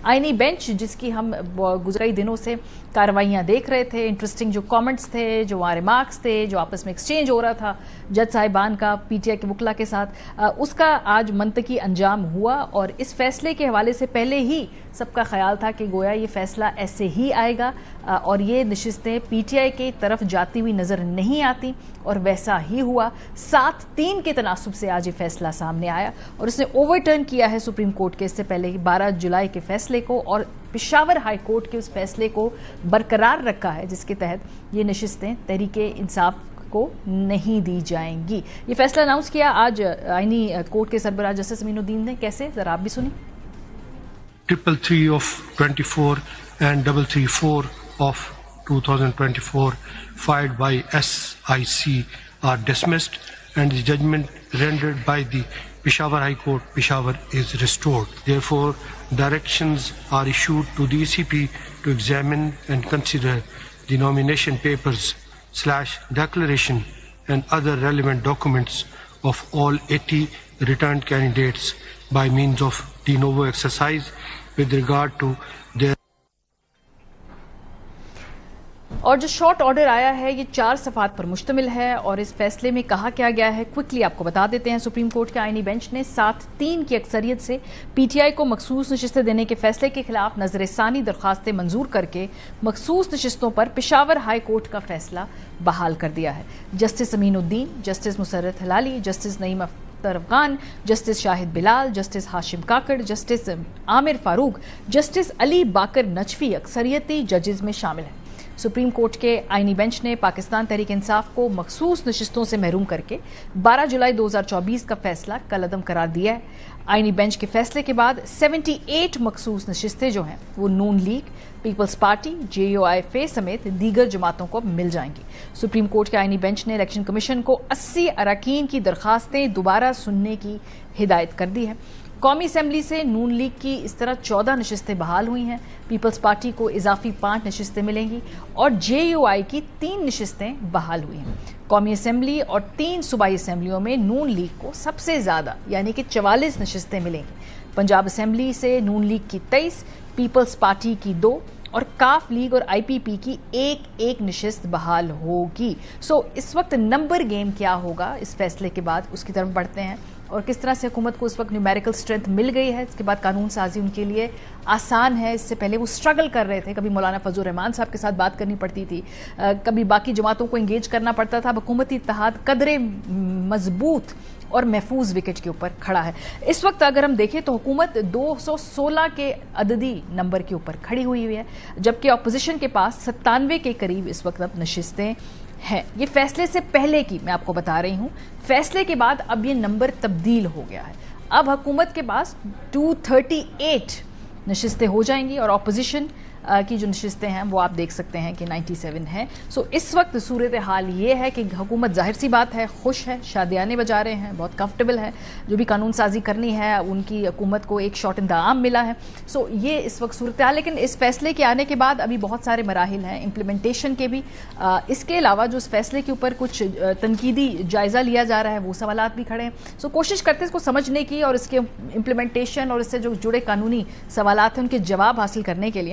आईनी बेंच जिसकी हम गुज़रे दिनों से कार्रवाइयाँ देख रहे थे, इंटरेस्टिंग जो कमेंट्स थे, जो वहाँ रिमार्क्स थे, जो आपस में एक्सचेंज हो रहा था जज साहिबान का पीटीआई के वकला के साथ, उसका आज मंतकी अंजाम हुआ। और इस फैसले के हवाले से पहले ही सबका ख्याल था कि गोया ये फैसला ऐसे ही आएगा और ये नशिस्तें पीटीआई की तरफ जाती हुई नज़र नहीं आती, और वैसा ही हुआ। 7-3 के तनासुब से आज ये फैसला सामने आया और इसने ओवरटर्न किया है सुप्रीम कोर्ट के इससे पहले 12 जुलाई के फैसले को, और पेशावर हाई कोर्ट के उस फैसले को बरकरार रखा है जिसके तहत ये नशिस्तें तहरीके इंसाफ को नहीं दी जाएंगी। ये फैसला अनाउंस किया आज आईनी कोर्ट के सरबराह जस्टिस अमीनुद्दीन ने। कैसे, जरा आप भी सुनिए। 333 of 24 and 334 of 2024 filed by SIC are dismissed and the judgment rendered by the Peshawar High Court, Peshawar is restored. Therefore, directions are issued to the ECP to examine and consider the nomination papers / declaration and other relevant documents of all 80 returned candidates by means of de novo exercise with regard to their। और जो short order आया है ये 4 सफ़ात पर मुश्तमिल है और इस फैसले में कहा क्या गया है क्विकली आपको बता देते हैं। सुप्रीम कोर्ट के आईनी बेंच ने 7-3 की अक्सरियत से पीटीआई को मखसूस नशिस्तें देने के फैसले के खिलाफ नजरसानी दरख्वास्तें मंजूर करके मखसूस नशिस्तों पर पेशावर हाई कोर्ट का फैसला बहाल कर दिया है। Justice Aminuddin, justice Musarrat Hilali, justice Naeem Akhtar Afghan, justice Shahid Bilal, justice Hashim Kakar, justice Aamir Farooq, justice Ali Baqar Najafi अक्सरियती जजेस में शामिल हैं। सुप्रीम कोर्ट के आईनी बेंच ने पाकिस्तान तहरीक इंसाफ को मखसूस नशिस्तों से महरूम करके 12 जुलाई 2024 का फैसला कलअदम करार दिया है। आईनी बेंच के फैसले के बाद 78 मखसूस नशिस्तें जो हैं वो नून लीग, पीपल्स पार्टी, JUIF समेत दीगर जमातों को मिल जाएंगी। सुप्रीम कोर्ट के आईनी बेंच ने इलेक्शन कमीशन को 80 अरकान की दरखास्तें दोबारा सुनने की हिदायत कर दी है। कौमी असम्बली से नून लीग की इस तरह 14 नशिस्तें बहाल हुई हैं, पीपल्स पार्टी को इजाफी 5 नशिस्तें मिलेंगी और JUI की 3 नशिस्तें बहाल हुई हैं। कौमी असम्बली और 3 सूबाई असम्बलियों में नून लीग को सबसे ज्यादा यानी कि 44 नशिस्तें मिलेंगी। पंजाब असम्बली से नून लीग की 23, पीपल्स पार्टी की 2 और काफ लीग और IPP की एक नशिस्त बहाल होगी। सो इस वक्त नंबर गेम क्या होगा इस फैसले के बाद, उसकी तरफ बढ़ते हैं और किस तरह से हुकूमत को इस वक्त न्यूमेरिकल स्ट्रेंथ मिल गई है। इसके बाद कानून साजी उनके लिए आसान है। इससे पहले वो स्ट्रगल कर रहे थे, कभी मौलाना फजल रहमान साहब के साथ बात करनी पड़ती थी, कभी बाकी जमातों को एंगेज करना पड़ता था। हुकूमती इत्तेहाद कदरे मजबूत और महफूज विकेट के ऊपर खड़ा है। इस वक्त अगर हम देखें तो हुकूमत 216 के अददी नंबर के ऊपर खड़ी हुई है, जबकि अपोजिशन के पास 97 के करीब इस वक्त अब नशिस्तें हैं। ये फैसले से पहले की मैं आपको बता रही हूं, फैसले के बाद अब ये नंबर तब्दील हो गया है। अब हुकूमत के पास 238 नशिस्तें हो जाएंगी और अपोजिशन की जो नशिस्तें हैं वो आप देख सकते हैं कि 97 हैं। सो इस वक्त सूरत हाल ये है कि हुकूमत जाहिर सी बात है खुश है, शादियाने बजा रहे हैं, बहुत कंफर्टेबल है। जो भी कानून साजी करनी है उनकी हुकूमत को एक शॉट इन द आर्म मिला है। सो ये इस वक्त सूरत हाल। लेकिन इस फैसले के आने के बाद अभी बहुत सारे मराहिल हैं इम्प्लीमेंटेशन के भी। इसके अलावा जो इस फैसले के ऊपर कुछ तनकीदी जायजा लिया जा रहा है वो सवालात भी खड़े हैं। सो कोशिश करते हैं इसको समझने की और इसके इम्प्लीमेंटेशन और इससे जो जुड़े कानूनी सवालात हैं उनके जवाब हासिल करने के लिए।